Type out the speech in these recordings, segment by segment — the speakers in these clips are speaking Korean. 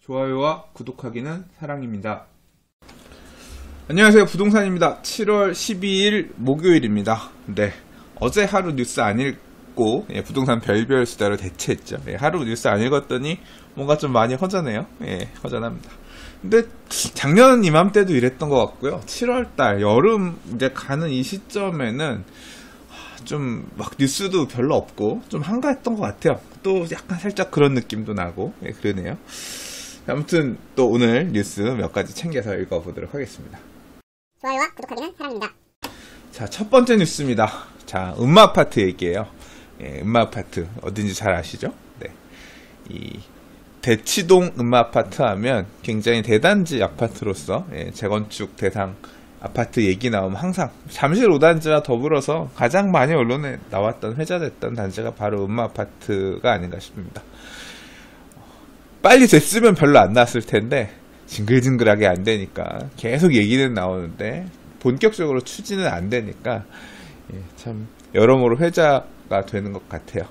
좋아요와 구독하기는 사랑입니다. 안녕하세요, 부동산입니다. 7월 12일 목요일입니다. 네, 어제 하루 뉴스 안 읽고 부동산 별별 수다로 대체했죠. 하루 뉴스 안 읽었더니 뭔가 좀 많이 허전해요. 허전합니다. 근데 작년 이맘때도 이랬던 것 같고요. 7월달 여름 이제 가는 이 시점에는 좀 막 뉴스도 별로 없고 좀 한가했던 것 같아요. 또 약간 살짝 그런 느낌도 나고 그러네요. 아무튼 또 오늘 뉴스 몇 가지 챙겨서 읽어보도록 하겠습니다. 좋아요와 구독하기는 사랑입니다. 자, 첫 번째 뉴스입니다. 자, 음마아파트 얘기예요. 음마아파트 어딘지 잘 아시죠? 네, 이 대치동 음마아파트 하면 굉장히 대단지 아파트로서 재건축 대상 아파트 얘기 나오면 항상 잠실 5단지와 더불어서 가장 많이 언론에 나왔던 회자됐던 단지가 바로 음마아파트가 아닌가 싶습니다. 빨리 됐으면 별로 안 나왔을 텐데 징글징글하게 안 되니까 계속 얘기는 나오는데 본격적으로 추진은 안 되니까 참 여러모로 회자가 되는 것 같아요.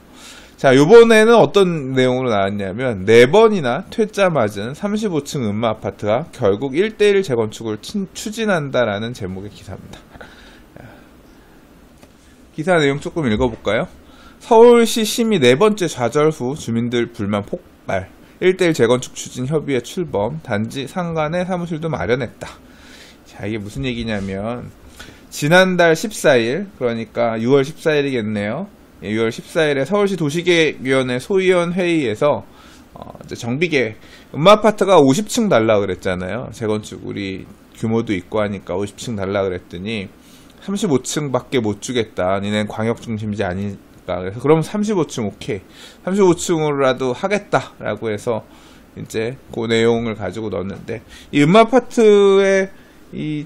자, 요번에는 어떤 내용으로 나왔냐면 4번이나 퇴짜 맞은 35층 음마아파트가 결국 1:1 재건축을 추진한다라는 제목의 기사입니다. 기사 내용 조금 읽어볼까요? 서울시 심의 4번째 좌절 후 주민들 불만 폭발, 1:1 재건축 추진 협의회 출범, 단지 상간에 사무실도 마련했다. 자, 이게 무슨 얘기냐면 지난달 14일, 그러니까 6월 14일이겠네요. 6월 14일에 서울시 도시계획위원회 소위원 회의에서 이제 정비계획, 음마아파트가 50층 달라 그랬잖아요. 재건축 우리 규모도 있고 하니까 50층 달라 그랬더니 35층밖에 못 주겠다. 니넨 광역중심지 아니니까. 그래서 그럼 35층 오케이. 35층으로라도 하겠다라고 해서 이제 그 내용을 가지고 넣었는데, 이 음마아파트의 이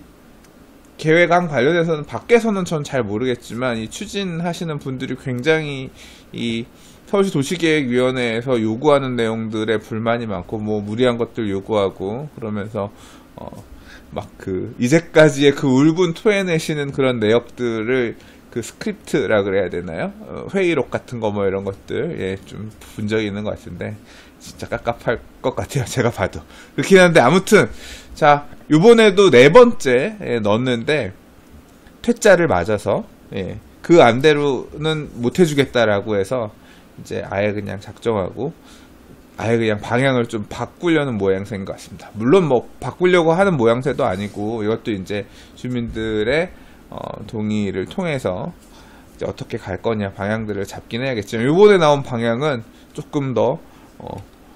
계획안 관련해서는 밖에서는 전 잘 모르겠지만 이 추진하시는 분들이 굉장히 이 서울시 도시계획위원회에서 요구하는 내용들에 불만이 많고 뭐 무리한 것들 요구하고 그러면서 막 그 이제까지의 그 울분 토해내시는 그런 내역들을 그 스크립트라 그래야 되나요? 회의록 같은 거 뭐 이런 것들 좀 본 적이 있는 것 같은데 진짜 깝깝할 것 같아요. 제가 봐도 그렇긴 한데, 아무튼 자, 요번에도 4번째 넣었는데 퇴짜를 맞아서 그 안대로는 못 해주겠다라고 해서 이제 아예 그냥 작정하고 아예 그냥 방향을 좀 바꾸려는 모양새인 것 같습니다. 물론 뭐 바꾸려고 하는 모양새도 아니고 이것도 이제 주민들의 동의를 통해서 이제 어떻게 갈 거냐 방향들을 잡긴 해야겠지만 요번에 나온 방향은 조금 더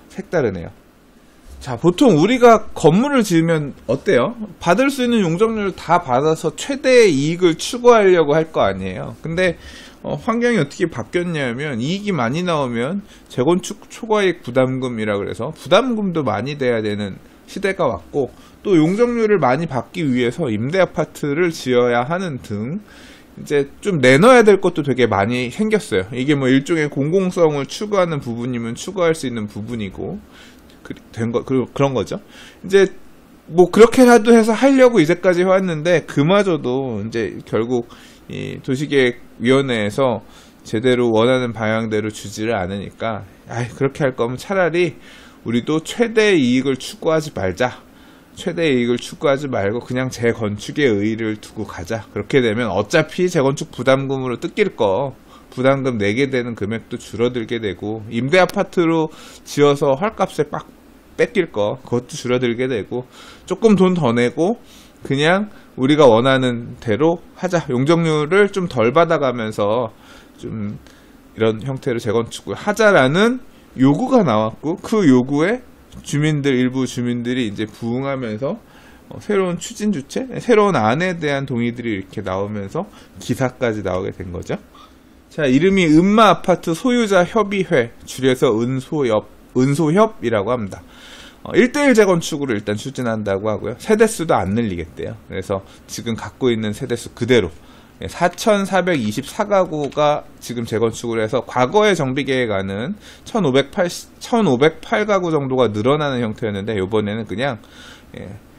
색다르네요. 자, 보통 우리가 건물을 지으면 어때요? 받을 수 있는 용적률을 다 받아서 최대의 이익을 추구하려고 할 거 아니에요. 근데 환경이 어떻게 바뀌었냐면 이익이 많이 나오면 재건축 초과이익 부담금이라 그래서 부담금도 많이 돼야 되는 시대가 왔고, 또 용적률을 많이 받기 위해서 임대 아파트를 지어야 하는 등 이제 좀 내놔야 될 것도 되게 많이 생겼어요. 이게 뭐 일종의 공공성을 추구하는 부분이면 추구할 수 있는 부분이고 그런 거죠. 이제 뭐 그렇게라도 해서 하려고 이제까지 해왔는데 그마저도 이제 결국 이 도시계획위원회에서 제대로 원하는 방향대로 주지를 않으니까 그렇게 할 거면 차라리 우리도 최대의 이익을 추구하지 말자. 최대의 이익을 추구하지 말고 그냥 재건축에 의의를 두고 가자. 그렇게 되면 어차피 재건축 부담금으로 뜯길 거 부담금 내게 되는 금액도 줄어들게 되고, 임대 아파트로 지어서 헐값에 빡 뺏길 거 그것도 줄어들게 되고, 조금 돈 더 내고 그냥 우리가 원하는 대로 하자. 용적률을 좀 덜 받아가면서 좀 이런 형태로 재건축을 하자라는 요구가 나왔고, 그 요구에 일부 주민들이 이제 부응하면서 새로운 추진 주체, 새로운 안에 대한 동의들이 이렇게 나오면서 기사까지 나오게 된 거죠. 자, 이름이 음마아파트 소유자 협의회, 줄여서 은소협이라고 합니다. 1:1 재건축으로 일단 추진한다고 하고요. 세대수도 안 늘리겠대요. 그래서 지금 갖고 있는 세대수 그대로 4,424가구가 지금 재건축을 해서 과거의 정비계획안은 1,508가구 정도가 늘어나는 형태였는데 이번에는 그냥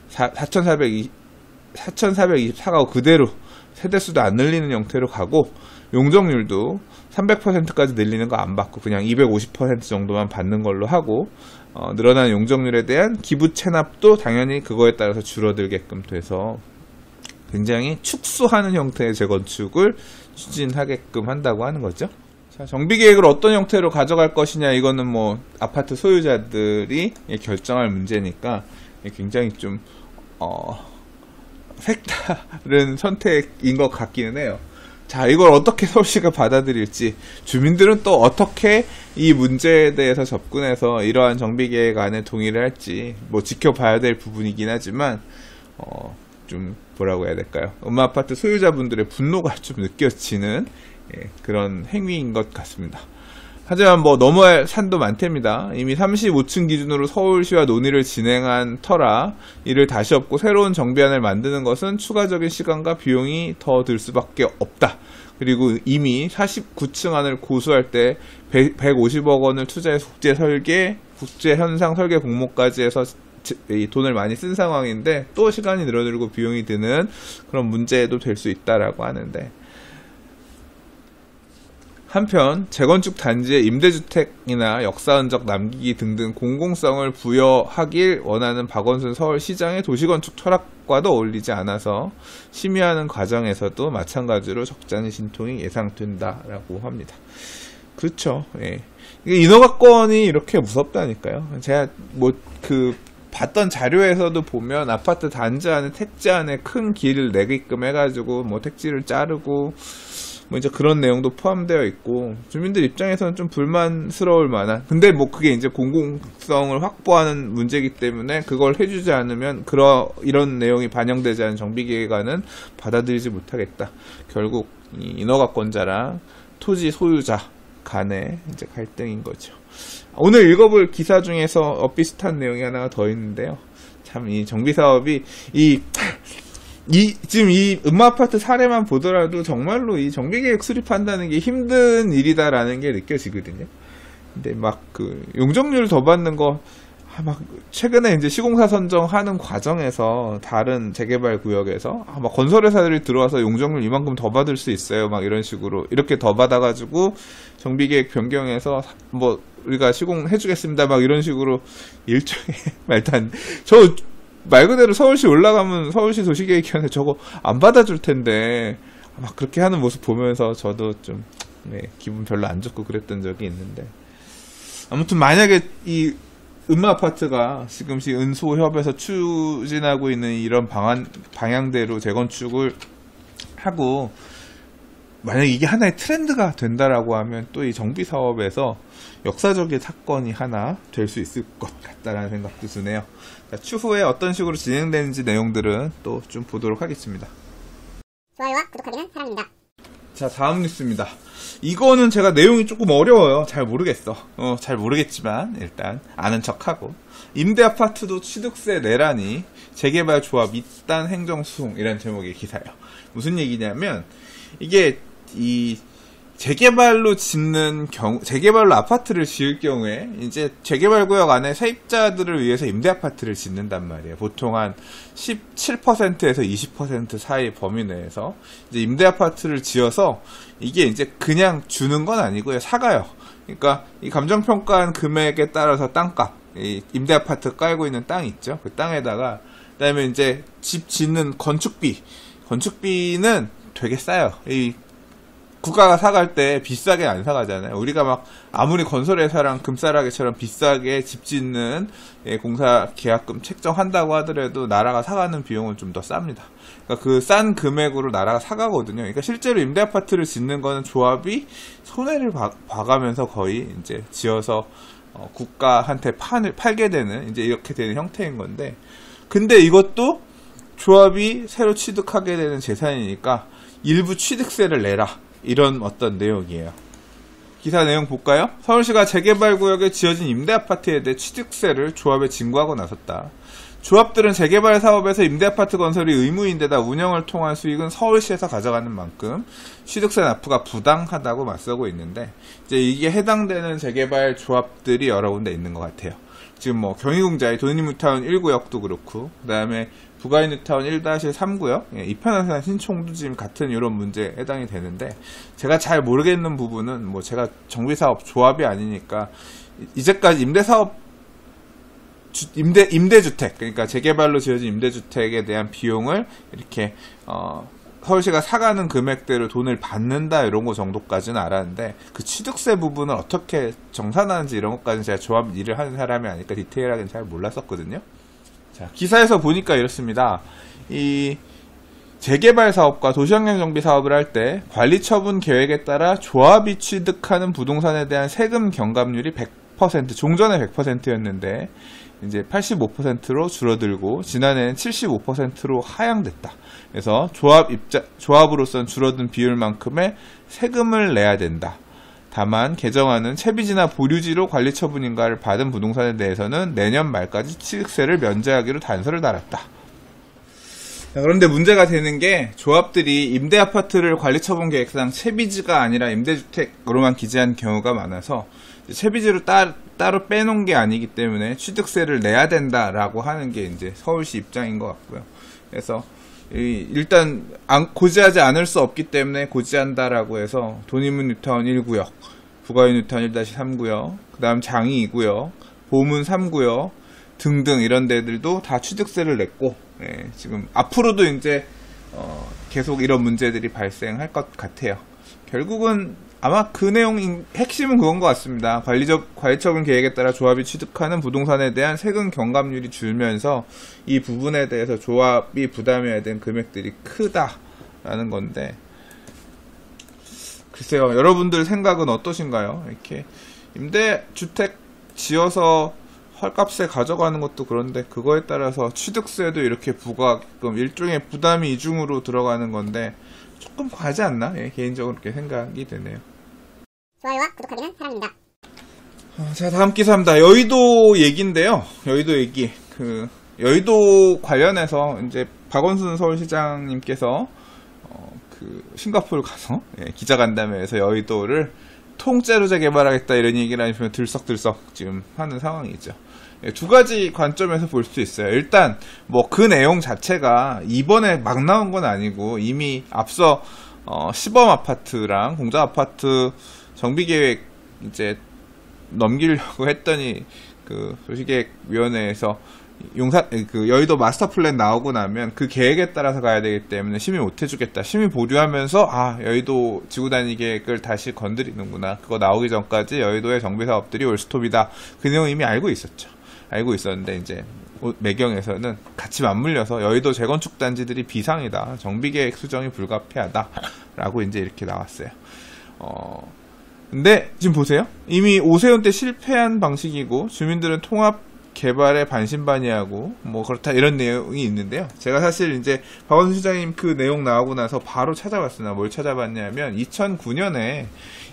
4,424가구 그대로 세대수도 안 늘리는 형태로 가고, 용적률도 300%까지 늘리는 거 안 받고 그냥 250% 정도만 받는 걸로 하고, 늘어나는 용적률에 대한 기부 체납도 당연히 그거에 따라서 줄어들게끔 돼서 굉장히 축소하는 형태의 재건축을 추진하게끔 한다고 하는 거죠. 자, 정비계획을 어떤 형태로 가져갈 것이냐, 이거는 뭐 아파트 소유자들이 결정할 문제니까 굉장히 좀 색다른 선택인 것 같기는 해요. 자, 이걸 어떻게 서울시가 받아들일지, 주민들은 또 어떻게 이 문제에 대해서 접근해서 이러한 정비계획 안에 동의를 할지 뭐 지켜봐야 될 부분이긴 하지만 좀 뭐라고 해야 될까요? 음마아파트 소유자분들의 분노가 좀 느껴지는 그런 행위인 것 같습니다. 하지만 뭐 넘어야 할 산도 많답니다. 이미 35층 기준으로 서울시와 논의를 진행한 터라 이를 다시 없고 새로운 정비안을 만드는 것은 추가적인 시간과 비용이 더 들 수밖에 없다. 그리고 이미 49층 안을 고수할 때 150억 원을 투자해서 국제 현상 설계 공모까지 해서 이 돈을 많이 쓴 상황인데 또 시간이 늘어들고 비용이 드는 그런 문제도 될 수 있다라고 하는데, 한편 재건축 단지의 임대주택이나 역사 흔적 남기기 등등 공공성을 부여하길 원하는 박원순 서울시장의 도시건축 철학과도 어울리지 않아서 심의하는 과정에서도 마찬가지로 적잖은 신통이 예상된다라고 합니다. 그렇죠. 예. 인허가권이 이렇게 무섭다니까요. 제가 뭐 봤던 자료에서도 보면 아파트 단지 안에 택지 안에 큰 길을 내게끔 해가지고 뭐 택지를 자르고 뭐 이제 그런 내용도 포함되어 있고, 주민들 입장에서는 좀 불만스러울 만한, 근데 뭐 그게 이제 공공성을 확보하는 문제이기 때문에 그걸 해주지 않으면 이런 내용이 반영되지 않은 정비계획안은 받아들이지 못하겠다. 결국 이 인허가권자랑 토지 소유자 간의 이제 갈등인 거죠. 오늘 읽어볼 기사 중에서 비슷한 내용이 하나가 더 있는데요. 참 이 정비 사업이 지금 이 음마아파트 사례만 보더라도 정말로 이 정비계획 수립한다는 게 힘든 일이다라는 게 느껴지거든요. 근데 막 용적률 더 받는 거, 막 최근에 이제 시공사 선정하는 과정에서 다른 재개발 구역에서 막 건설회사들이 들어와서 용적률 이만큼 더 받을 수 있어요. 막 이런 식으로 이렇게 더 받아가지고 정비계획 변경해서 뭐 우리가 시공해주겠습니다. 막 이런 식으로 일종의 말단 말 그대로 서울시 올라가면 서울시 도시계획위원회 저거 안 받아줄 텐데 막 그렇게 하는 모습 보면서 저도 좀 기분 별로 안 좋고 그랬던 적이 있는데, 아무튼 만약에 이 음마아파트가 지금시 은소협에서 추진하고 있는 이런 방향대로 재건축을 하고 만약에 이게 하나의 트렌드가 된다라고 하면 또 이 정비 사업에서 역사적인 사건이 하나 될 수 있을 것 같다라는 생각도 드네요. 자, 추후에 어떤 식으로 진행되는지 내용들은 또 좀 보도록 하겠습니다. 좋아요와 구독하기는 사랑입니다. 자, 다음 뉴스입니다. 이거는 제가 내용이 조금 어려워요. 잘 모르겠지만 일단 아는 척하고, 임대아파트도 취득세 내라니 재개발 조합 이딴 행정수송이라는 제목의 기사예요. 무슨 얘기냐면, 이게 이 재개발로 아파트를 지을 경우에 이제 재개발구역 안에 세입자들을 위해서 임대아파트를 짓는단 말이에요. 보통 한 17%에서 20% 사이 범위 내에서 이제 임대아파트를 지어서 이게 이제 그냥 주는 건 아니고요. 사가요. 그러니까 이 감정평가한 금액에 따라서 땅값, 이 임대아파트 깔고 있는 땅 있죠. 그 땅에다가 그다음에 이제 집 짓는 건축비는 되게 싸요. 이 국가가 사갈 때 비싸게 안 사가잖아요. 우리가 막 아무리 건설회사랑 금싸라기처럼 비싸게 집 짓는 공사 계약금 책정한다고 하더라도 나라가 사가는 비용은 좀 더 쌉니다. 그러니까 그 싼 금액으로 나라가 사가거든요. 그러니까 실제로 임대아파트를 짓는 거는 조합이 손해를 봐가면서 거의 이제 지어서 국가한테 팔게 되는 이제 이렇게 되는 형태인 건데, 근데 이것도 조합이 새로 취득하게 되는 재산이니까 일부 취득세를 내라, 이런 어떤 내용이에요. 기사 내용 볼까요? 서울시가 재개발구역에 지어진 임대아파트에 대해 취득세를 조합에 징구하고 나섰다. 조합들은 재개발 사업에서 임대아파트 건설이 의무인데다 운영을 통한 수익은 서울시에서 가져가는 만큼 취득세 납부가 부당하다고 맞서고 있는데, 이제 이게 해당되는 재개발 조합들이 여러 군데 있는 것 같아요. 지금 뭐 경희궁자의 도니무타운 1구역도 그렇고, 그 다음에 부가인뉴타운 1-3구역, 이편한산 신총도 지금 같은 이런 문제에 해당이 되는데, 제가 잘 모르겠는 부분은 뭐 제가 정비사업 조합이 아니니까 이제까지 임대주택, 그러니까 재개발로 지어진 임대주택에 대한 비용을 이렇게 서울시가 사가는 금액대로 돈을 받는다 이런 거 정도까지는 알았는데, 그 취득세 부분을 어떻게 정산하는지 이런 것까지는 제가 조합 일을 하는 사람이 아니까 디테일하게는 잘 몰랐었거든요. 자, 기사에서 보니까 이렇습니다. 이 재개발 사업과 도시환경 정비 사업을 할 때 관리 처분 계획에 따라 조합이 취득하는 부동산에 대한 세금 경감률이 100%, 종전에 100%였는데 이제 85%로 줄어들고 지난해는 75%로 하향됐다. 그래서 조합으로선 줄어든 비율만큼의 세금을 내야 된다. 다만 개정안은 채비지나 보류지로 관리 처분인가를 받은 부동산에 대해서는 내년 말까지 취득세를 면제하기로 단서를 달았다. 자, 그런데 문제가 되는 게 조합들이 임대아파트를 관리처분 계획상 채비지가 아니라 임대주택으로만 기재한 경우가 많아서 채비지로 따로 빼놓은 게 아니기 때문에 취득세를 내야 된다라고 하는 게 이제 서울시 입장인 것 같고요. 그래서 일단 고지하지 않을 수 없기 때문에 고지한다라고 해서 도니문 뉴타운 1구역, 부가인 뉴타운 1-3구역, 그 다음 장이 2구역, 보문 3구역 등등 이런 데들도 다 취득세를 냈고, 지금 앞으로도 이제 계속 이런 문제들이 발생할 것 같아요. 결국은 아마 그 내용 핵심은 그건 것 같습니다. 관리처분 계획에 따라 조합이 취득하는 부동산에 대한 세금 경감률이 줄면서 이 부분에 대해서 조합이 부담해야 되는 금액들이 크다라는 건데, 글쎄요, 여러분들 생각은 어떠신가요? 이렇게 임대주택 지어서 헐값에 가져가는 것도 그런데 그거에 따라서 취득세도 이렇게 부과하게끔 일종의 부담이 이중으로 들어가는 건데 조금 과하지 않나? 개인적으로 그렇게 생각이 되네요. 좋아요와 구독하기는 사랑입니다. 자, 다음 기사입니다. 여의도 얘기인데요. 여의도 얘기. 여의도 관련해서 이제 박원순 서울시장님께서 싱가포르 가서 기자간담회에서 여의도를 통째로 재개발하겠다 이런 얘기를 하시면 들썩들썩 지금 하는 상황이죠. 두 가지 관점에서 볼 수 있어요. 일단 뭐 그 내용 자체가 이번에 막 나온 건 아니고 이미 앞서 시범 아파트랑 공자 아파트 정비 계획 이제 넘기려고 했더니 그 도시계획위원회에서 여의도 마스터 플랜 나오고 나면 그 계획에 따라서 가야 되기 때문에 심의 못 해주겠다. 심의 보류하면서 여의도 지구단위 계획을 다시 건드리는구나. 그거 나오기 전까지 여의도의 정비 사업들이 올스톱이다. 그 내용 이미 알고 있었죠. 알고 있었는데 이제 매경에서는 같이 맞물려서 여의도 재건축 단지들이 비상이다. 정비 계획 수정이 불가피하다라고 이제 이렇게 나왔어요. 근데 지금 보세요. 이미 오세훈 때 실패한 방식이고 주민들은 통합 개발에 반신반의하고 뭐 그렇다 이런 내용이 있는데요. 제가 사실 이제 박원순 시장님 그 내용 나오고 나서 바로 찾아봤습니다. 뭘 찾아봤냐면 2009년에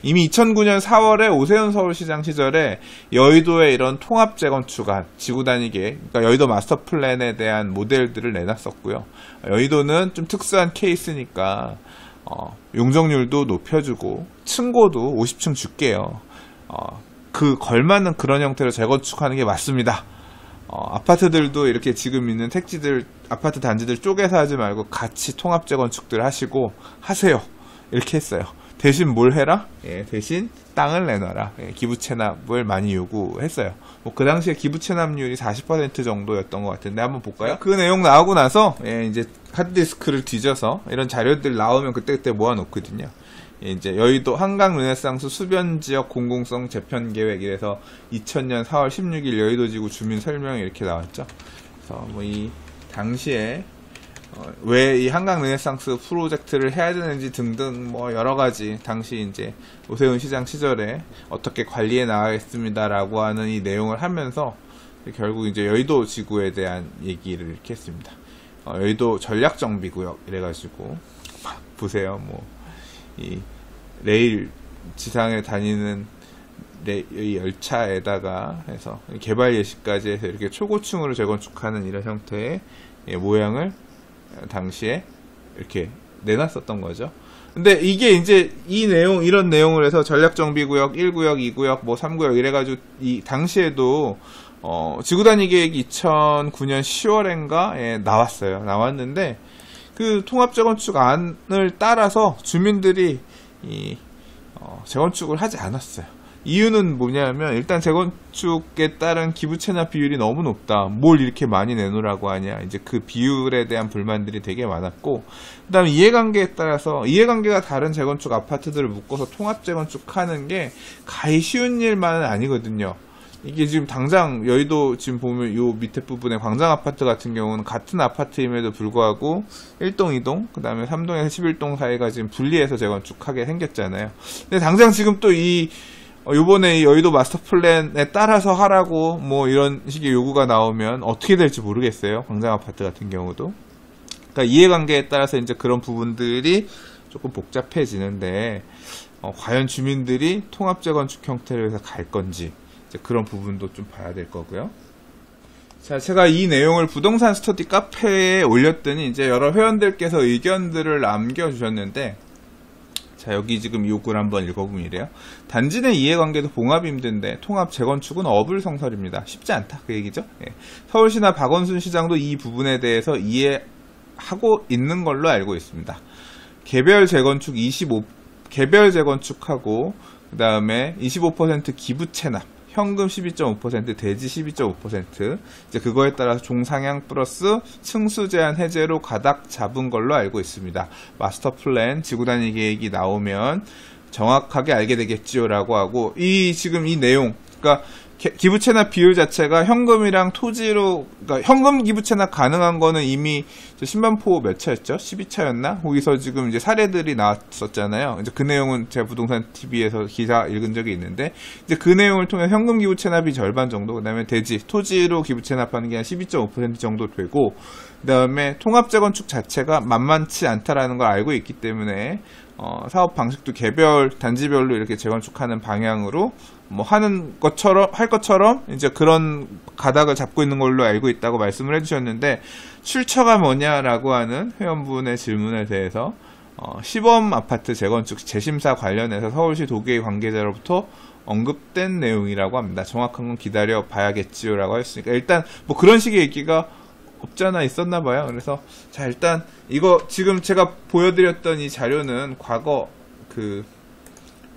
이미 2009년 4월에 오세훈 서울시장 시절에 여의도의 이런 통합 재건축안 지구단위계, 그러니까 여의도 마스터 플랜에 대한 모델들을 내놨었고요. 여의도는 좀 특수한 케이스니까 용적률도 높여주고 층고도 50층 줄게요. 그 걸맞는 그런 형태로 재건축하는 게 맞습니다. 아파트들도 이렇게 지금 있는 택지들, 아파트 단지들 쪼개서 하지 말고 같이 통합 재건축들 하세요. 이렇게 했어요. 대신 뭘 해라? 대신 땅을 내놔라. 기부 체납을 많이 요구했어요. 그 당시에 기부 체납률이 40% 정도였던 것 같은데 한번 볼까요? 그 내용 나오고 나서 이제 하드디스크를 뒤져서 이런 자료들 나오면 그때그때 모아놓거든요. 이제 여의도 한강 르네상스 수변지역 공공성 재편 계획 이래서 2000년 4월 16일 여의도지구 주민 설명이 이렇게 나왔죠. 그래서 뭐 이 당시에 왜 이 한강 르네상스 프로젝트를 해야 되는지 등등 뭐 여러 가지 당시 이제 오세훈 시장 시절에 어떻게 관리해 나가겠습니다라고 하는 이 내용을 하면서 결국 이제 여의도 지구에 대한 얘기를 이렇게 했습니다. 여의도 전략정비구역 이래가지고 보세요. 뭐 이 레일 지상에 다니는 이 열차에다가 해서 개발 예시까지 해서 이렇게 초고층으로 재건축하는 이런 형태의 모양을 당시에 이렇게 내놨었던 거죠. 근데 이게 이제 이런 내용을 해서 전략정비구역 1구역, 2구역, 뭐 3구역 이래가지고 이 당시에도 지구단위 계획이 2009년 10월인가에 나왔는데 그 통합재건축안을 따라서 주민들이 재건축을 하지 않았어요. 이유는 뭐냐면 일단 재건축에 따른 기부 체납 비율이 너무 높다. 뭘 이렇게 많이 내놓으라고 하냐. 이제 그 비율에 대한 불만들이 되게 많았고, 그다음에 이해관계에 따라서 이해관계가 다른 재건축 아파트들을 묶어서 통합 재건축하는 게 가히 쉬운 일만은 아니거든요. 이게 지금 당장 여의도 지금 보면 요 밑에 부분에 광장 아파트 같은 경우는 같은 아파트임에도 불구하고 1동, 2동, 그 다음에 3동에서 11동 사이가 지금 분리해서 재건축하게 생겼잖아요. 근데 당장 지금 또 요번에 여의도 마스터 플랜에 따라서 하라고 뭐 이런 식의 요구가 나오면 어떻게 될지 모르겠어요. 광장 아파트 같은 경우도. 그러니까 이해관계에 따라서 이제 그런 부분들이 조금 복잡해지는데, 과연 주민들이 통합 재건축 형태로 해서 갈 건지, 그런 부분도 좀 봐야 될 거고요. 자, 제가 이 내용을 부동산 스터디 카페에 올렸더니 이제 여러 회원들께서 의견들을 남겨주셨는데, 자, 여기 지금 요구를 한번 읽어보면 이래요. 단지 내 이해관계도 봉합이 힘든데 통합 재건축은 어불성설입니다. 쉽지 않다, 그 얘기죠. 예. 서울시나 박원순 시장도 이 부분에 대해서 이해하고 있는 걸로 알고 있습니다. 개별 재건축하고 그 다음에 25% 기부 체납, 현금 12.5%, 대지 12.5%, 이제 그거에 따라서 종상향 플러스 층수 제한 해제로 가닥 잡은 걸로 알고 있습니다. 마스터 플랜 지구단위 계획이 나오면 정확하게 알게 되겠지요라고 하고, 지금 이 내용, 그러니까 기부 체납 비율 자체가 현금이랑 토지로, 그러니까 현금 기부 체납 가능한 거는 이미 신반포 몇 차였죠? 12차였나? 거기서 지금 이제 사례들이 나왔었잖아요. 이제 그 내용은 제가 부동산 TV에서 기사 읽은 적이 있는데, 이제 그 내용을 통해 현금 기부 체납이 절반 정도, 그 다음에 대지, 토지로 기부 체납하는 게 한 12.5% 정도 되고, 그 다음에 통합 재건축 자체가 만만치 않다라는 걸 알고 있기 때문에, 사업 방식도 개별, 단지별로 이렇게 재건축하는 방향으로 할 것처럼 이제 그런 가닥을 잡고 있는 걸로 알고 있다고 말씀을 해주셨는데, 출처가 뭐냐라고 하는 회원분의 질문에 대해서 시범 아파트 재건축 재심사 관련해서 서울시 도계의 관계자로부터 언급된 내용이라고 합니다. 정확한 건 기다려 봐야겠지요라고 했으니까, 일단 뭐 그런 식의 얘기가 없잖아 있었나 봐요. 그래서 자, 일단 이거 지금 제가 보여드렸던 이 자료는 과거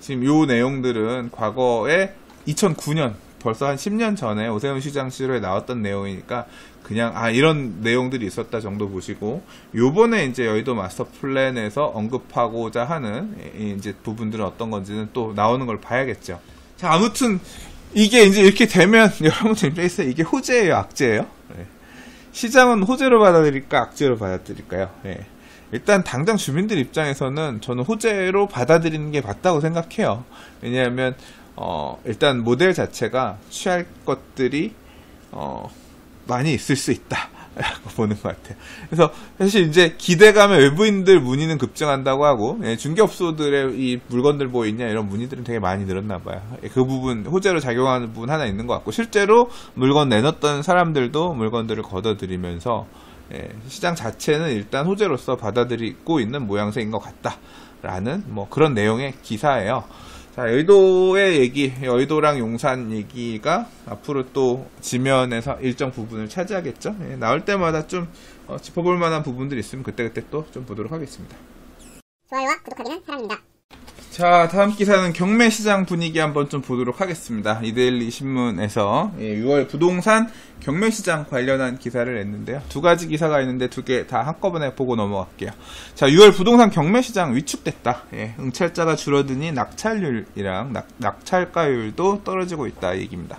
지금 요 내용들은 과거에 2009년 벌써 한 10년 전에 오세훈 시장 시절에 나왔던 내용이니까 그냥 이런 내용들이 있었다 정도 보시고, 요번에 이제 여의도 마스터 플랜에서 언급하고자 하는 이제 부분들은 어떤 건지는 또 나오는 걸 봐야겠죠. 자, 아무튼 이게 이제 이렇게 되면 여러분들 입장에서 이게 호재예요, 악재예요? 네. 시장은 호재로 받아들일까, 악재로 받아들일까요? 네. 일단 당장 주민들 입장에서는 저는 호재로 받아들이는 게 맞다고 생각해요. 왜냐하면 일단 모델 자체가 취할 것들이 많이 있을 수 있다 라고 보는 것 같아요. 그래서 사실 이제 기대감에 외부인들 문의는 급증한다고 하고, 중개업소들의 이 물건들 뭐 있냐 이런 문의들은 되게 많이 늘었나 봐요. 그 부분 호재로 작용하는 부분 하나 있는 것 같고, 실제로 물건 내놨던 사람들도 물건들을 걷어들이면서 시장 자체는 일단 호재로서 받아들이고 있는 모양새인 것 같다라는 뭐 그런 내용의 기사예요. 자, 여의도의 얘기, 여의도랑 용산 얘기가 앞으로 또 지면에서 일정 부분을 차지하겠죠. 나올 때마다 좀 짚어볼 만한 부분들이 있으면 그때그때 또 좀 보도록 하겠습니다. 좋아요와 구독하기는 사랑입니다. 자, 다음 기사는 경매시장 분위기 한번 좀 보도록 하겠습니다. 이데일리 신문에서 6월 부동산 경매시장 관련한 기사를 냈는데요. 두 가지 기사가 있는데 두 개 다 한꺼번에 보고 넘어갈게요. 자, 6월 부동산 경매시장 위축됐다. 응찰자가 줄어드니 낙찰률이랑 낙찰가율도 떨어지고 있다 얘기입니다.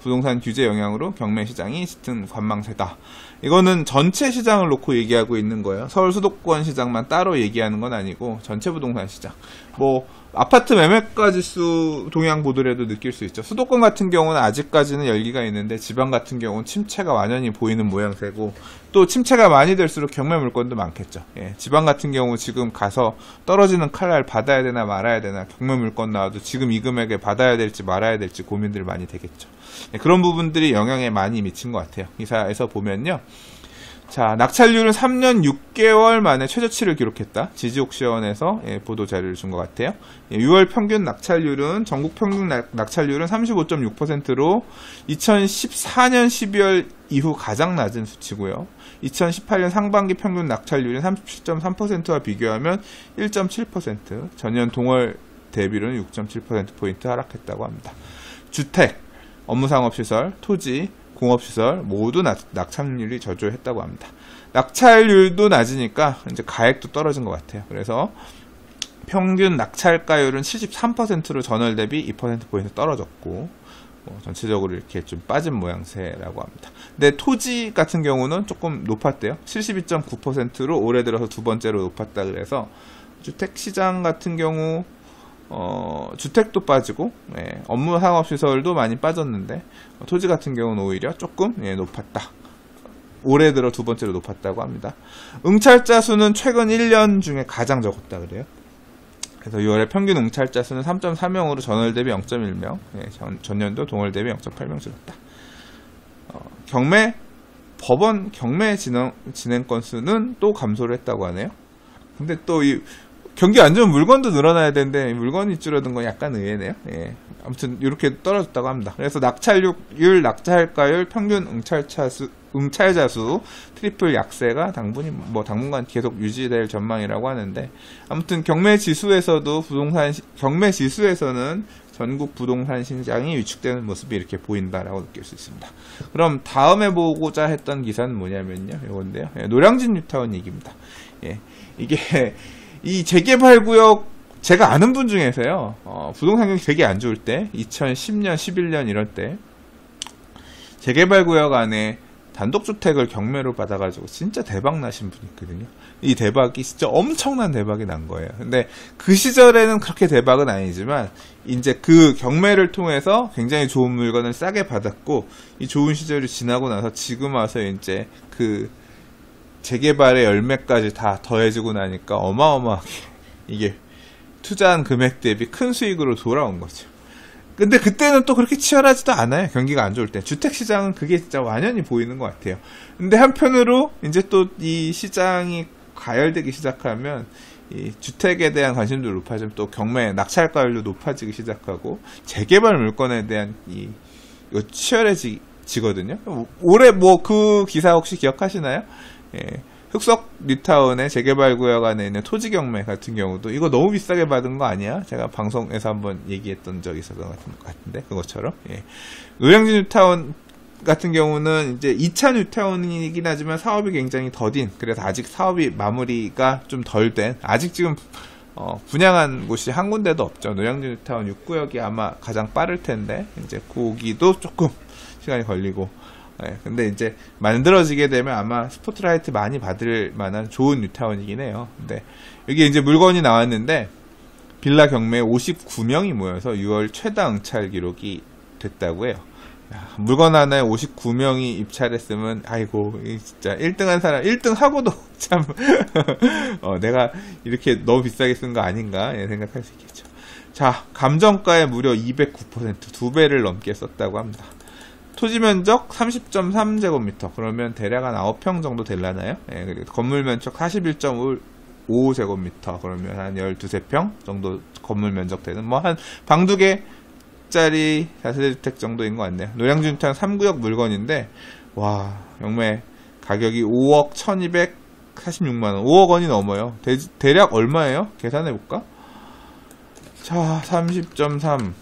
부동산 규제 영향으로 경매시장이 짙은 관망세다. 이거는 전체 시장을 놓고 얘기하고 있는 거예요. 서울 수도권 시장만 따로 얘기하는 건 아니고 전체 부동산 시장. 뭐 아파트 매매가 지수 동향 보더라도 느낄 수 있죠. 수도권 같은 경우는 아직까지는 열기가 있는데 지방 같은 경우는 침체가 완연히 보이는 모양새고, 또 침체가 많이 될수록 경매 물건도 많겠죠. 지방 같은 경우 지금 가서 떨어지는 칼날 받아야 되나 말아야 되나, 경매 물건 나와도 지금 이 금액에 받아야 될지 말아야 될지 고민들 많이 되겠죠. 그런 부분들이 영향에 많이 미친 것 같아요. 기사에서 보면요. 자, 낙찰률은 3년 6개월 만에 최저치를 기록했다. 지지옥시원에서 보도 자료를 준 것 같아요. 6월 평균 낙찰률은 전국 평균 낙찰률은 35.6%로 2014년 12월 이후 가장 낮은 수치고요. 2018년 상반기 평균 낙찰률은 37.3%와 비교하면 1.7%, 전년 동월 대비로는 6.7%포인트 하락했다고 합니다. 주택, 업무상업시설, 토지, 공업시설 모두 낙찰률이 저조했다고 합니다. 낙찰률도 낮으니까 이제 가액도 떨어진 것 같아요. 그래서 평균 낙찰가율은 73%로 전월 대비 2%포인트 떨어졌고, 전체적으로 이렇게 좀 빠진 모양새라고 합니다. 근데 토지 같은 경우는 조금 높았대요. 72.9%로 올해 들어서 두 번째로 높았다 그래서 주택시장 같은 경우 주택도 빠지고 업무상업시설도 많이 빠졌는데 토지 같은 경우는 오히려 조금 높았다. 올해 들어 두 번째로 높았다고 합니다. 응찰자 수는 최근 1년 중에 가장 적었다 그래요. 그래서 6월에 평균 응찰자 수는 3.4명으로 전월 대비 0.1명, 전년도 동월 대비 0.8명 줄었다. 법원 경매 진행 건수는 또 감소를 했다고 하네요. 근데 또 이 경기 안 좋은 물건도 늘어나야 되는데 물건이 줄어든 건 약간 의외네요. 아무튼 이렇게 떨어졌다고 합니다. 그래서 낙찰률, 낙찰가율, 평균 응찰자 수, 트리플 약세가 당분간 계속 유지될 전망이라고 하는데, 아무튼 경매 지수에서는 전국 부동산 시장이 위축되는 모습이 이렇게 보인다라고 느낄 수 있습니다. 그럼 다음에 보고자 했던 기사는 뭐냐면요, 이건데요. 노량진 뉴타운 얘기입니다. 이게 이 재개발구역, 제가 아는 분 중에서요, 부동산 경기 되게 안 좋을 때, 2010년, 11년 이럴 때, 재개발구역 안에 단독주택을 경매로 받아가지고 진짜 대박 나신 분이 있거든요. 이 대박이 진짜 엄청난 대박이 난 거예요. 근데 그 시절에는 그렇게 대박은 아니지만, 이제 그 경매를 통해서 굉장히 좋은 물건을 싸게 받았고, 이 좋은 시절이 지나고 나서 지금 와서 이제 그 재개발의 열매까지 다 더해지고 나니까 어마어마하게 이게 투자한 금액 대비 큰 수익으로 돌아온 거죠. 근데 그때는 또 그렇게 치열하지도 않아요. 경기가 안 좋을 때. 주택시장은 그게 진짜 완연히 보이는 것 같아요. 근데 한편으로 이제 또 이 시장이 가열되기 시작하면 이 주택에 대한 관심도 높아지면 또 경매, 낙찰가율도 높아지기 시작하고 재개발 물건에 대한 이거 치열해지거든요. 올해 그 기사 혹시 기억하시나요? 흑석 뉴타운의 재개발구역 안에 있는 토지 경매 같은 경우도 이거 너무 비싸게 받은 거 아니야? 제가 방송에서 한번 얘기했던 적이 있었던 것 같은데, 그것처럼. 노량진 뉴타운 같은 경우는 이제 2차 뉴타운이긴 하지만 사업이 굉장히 더딘, 그래서 아직 사업이 마무리가 좀 덜 된, 아직 지금 분양한 곳이 한 군데도 없죠. 노량진 뉴타운 6구역이 아마 가장 빠를 텐데, 이제 거기도 조금 시간이 걸리고, 근데 이제 만들어지게 되면 아마 스포트라이트 많이 받을 만한 좋은 뉴타운이긴 해요. 근데 여기 이제 물건이 나왔는데, 빌라 경매에 59명이 모여서 6월 최다 응찰 기록이 됐다고 해요. 물건 하나에 59명이 입찰했으면, 아이고, 진짜 1등한 사람, 1등하고도 참, 내가 이렇게 너무 비싸게 쓴 거 아닌가 생각할 수 있겠죠. 자, 감정가에 무려 209%, 2배를 넘게 썼다고 합니다. 토지 면적 30.3제곱미터, 그러면 대략 한 9평 정도 되려나요? 건물 면적 41.5제곱미터, 그러면 한 12~13평 정도 건물 면적 되는, 한 방 2개짜리 다세대주택 정도인 것 같네요. 노량진 뉴타운 3구역 물건인데, 와, 경매 가격이 5억 1246만원, 5억 원이 넘어요. 대략 얼마예요? 계산해볼까? 자, 30.3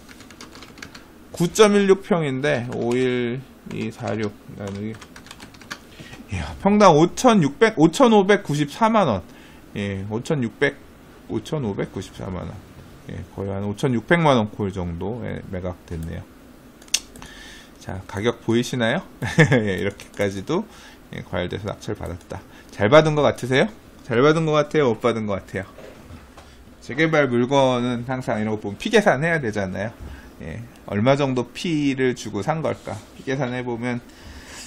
9.16평인데 51246 나누기, 평당 5,594만원. 5,594만원. 거의 한 5,600만원 콜 정도 매각됐네요. 자, 가격 보이시나요? 이렇게까지도 과열돼서 낙찰 받았다. 잘 받은 것 같으세요? 잘 받은 것 같아요? 못 받은 것 같아요? 재개발 물건은 항상 이런 거 보면 피 계산해야 되잖아요. 얼마 정도 피를 주고 산 걸까? 피 계산해보면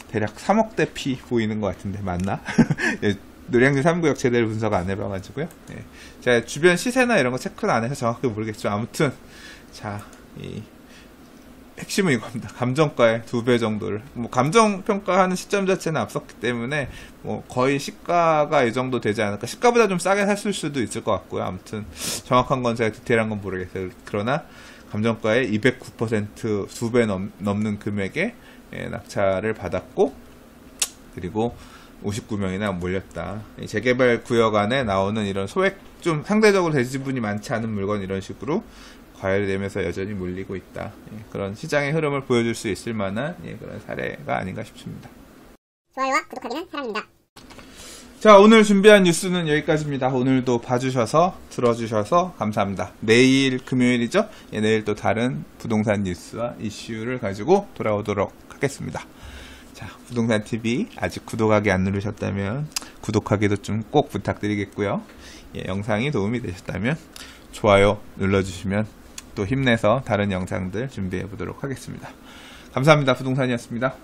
대략 3억대 피 보이는 것 같은데, 맞나? 노량진 3구역 제대로 분석 안 해봐가지고요. 제가 주변 시세나 이런 거 체크를 안 해서 정확히 모르겠죠. 아무튼, 자, 핵심은 이겁니다. 감정가의 2배 정도를. 뭐 감정평가하는 시점 자체는 앞섰기 때문에 뭐 거의 시가가 이 정도 되지 않을까. 시가보다 좀 싸게 샀을 수도 있을 것 같고요. 아무튼 정확한 건 제가 디테일한 건 모르겠어요. 그러나 감정가의 209% 2배 넘는 금액에 낙찰을 받았고, 그리고 59명이나 몰렸다. 재개발 구역 안에 나오는 이런 소액, 좀 상대적으로 대지분이 많지 않은 물건, 이런 식으로 과열되면서 여전히 몰리고 있다. 그런 시장의 흐름을 보여줄 수 있을 만한 그런 사례가 아닌가 싶습니다. 좋아요와 구독하기는 사랑입니다. 자, 오늘 준비한 뉴스는 여기까지입니다. 오늘도 봐주셔서 들어주셔서 감사합니다. 내일 금요일이죠? 내일 또 다른 부동산 뉴스와 이슈를 가지고 돌아오도록 하겠습니다. 자, 부동산TV 아직 구독하기 안 누르셨다면 구독하기도 좀 꼭 부탁드리겠고요. 영상이 도움이 되셨다면 좋아요 눌러주시면 또 힘내서 다른 영상들 준비해 보도록 하겠습니다. 감사합니다. 부동산이었습니다.